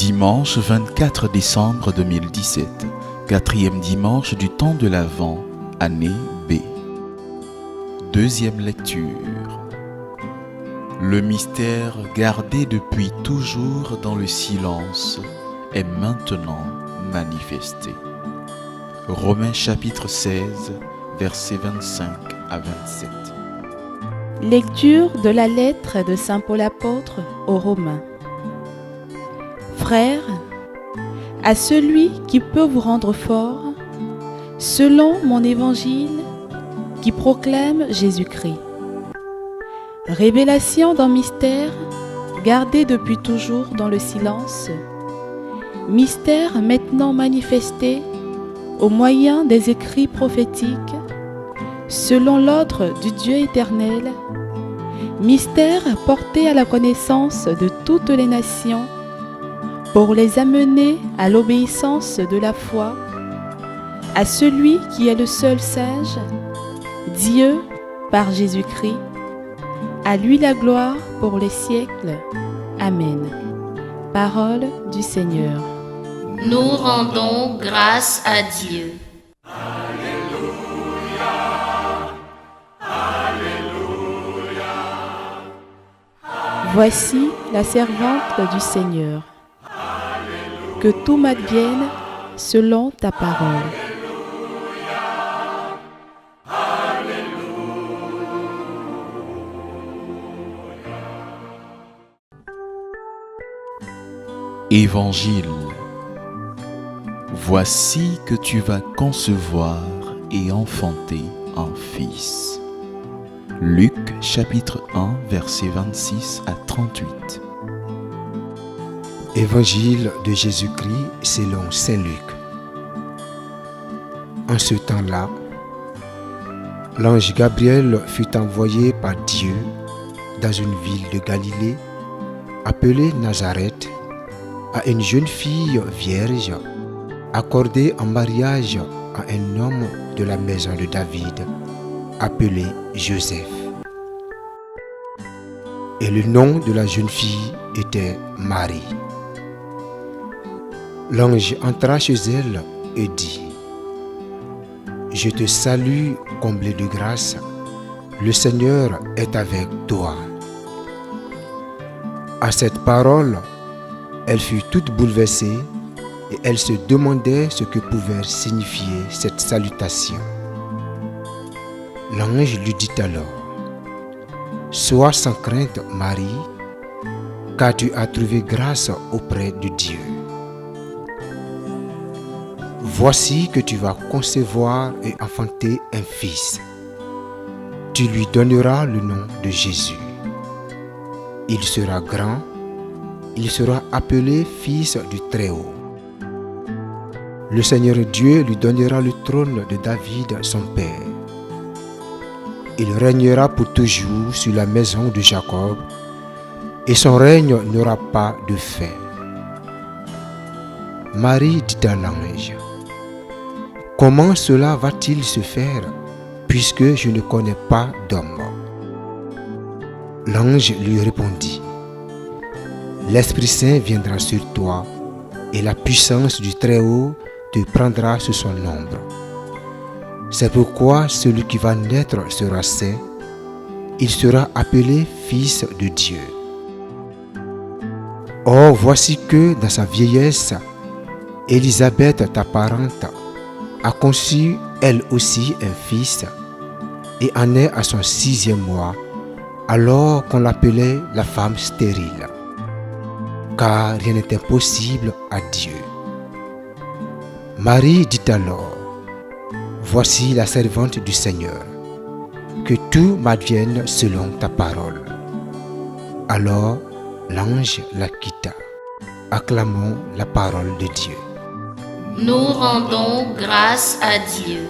Dimanche 24 décembre 2017, quatrième dimanche du temps de l'Avent, année B. Deuxième lecture. Le mystère gardé depuis toujours dans le silence est maintenant manifesté. Romains chapitre 16, versets 25 à 27. Lecture de la lettre de Saint Paul apôtre aux Romains. Frères, à celui qui peut vous rendre fort, selon mon évangile qui proclame Jésus-Christ. Révélation d'un mystère gardé depuis toujours dans le silence, mystère maintenant manifesté au moyen des écrits prophétiques, selon l'ordre du Dieu éternel, mystère porté à la connaissance de toutes les nations, pour les amener à l'obéissance de la foi, à celui qui est le seul sage, Dieu par Jésus-Christ, à lui la gloire pour les siècles. Amen. Parole du Seigneur. Nous rendons grâce à Dieu. Voici la servante du Seigneur. Que tout m'advienne selon ta parole. Évangile. Voici que tu vas concevoir et enfanter un fils. Luc chapitre 1, versets 26 à 38. Évangile de Jésus-Christ selon saint Luc. En ce temps-là, l'ange Gabriel fut envoyé par Dieu dans une ville de Galilée appelée Nazareth à une jeune fille vierge accordée en mariage à un homme de la maison de David appelé Joseph. Et le nom de la jeune fille était Marie. L'ange entra chez elle et dit : « Je te salue, comblée de grâce, le Seigneur est avec toi. » À cette parole, elle fut toute bouleversée et elle se demandait ce que pouvait signifier cette salutation. L'ange lui dit alors : « Sois sans crainte, Marie, car tu as trouvé grâce auprès de Dieu. Voici que tu vas concevoir et enfanter un fils. Tu lui donneras le nom de Jésus. Il sera grand, il sera appelé Fils du Très-Haut. Le Seigneur Dieu lui donnera le trône de David, son père. Il régnera pour toujours sur la maison de Jacob, et son règne n'aura pas de fin. » Marie dit à l'ange : « Comment cela va-t-il se faire, puisque je ne connais pas d'homme ?» L'ange lui répondit : « L'Esprit Saint viendra sur toi, et la puissance du Très-Haut te prendra sous son ombre. C'est pourquoi celui qui va naître sera saint, il sera appelé Fils de Dieu. Or, voici que dans sa vieillesse, Élisabeth, ta parente, a conçu elle aussi un fils et en est à son 6e mois, alors qu'on l'appelait la femme stérile, car rien n'est impossible à Dieu. Marie dit alors : « Voici la servante du Seigneur, que tout m'advienne selon ta parole. » Alors l'ange la quitta. Acclamons la parole de Dieu. Nous rendons grâce à Dieu.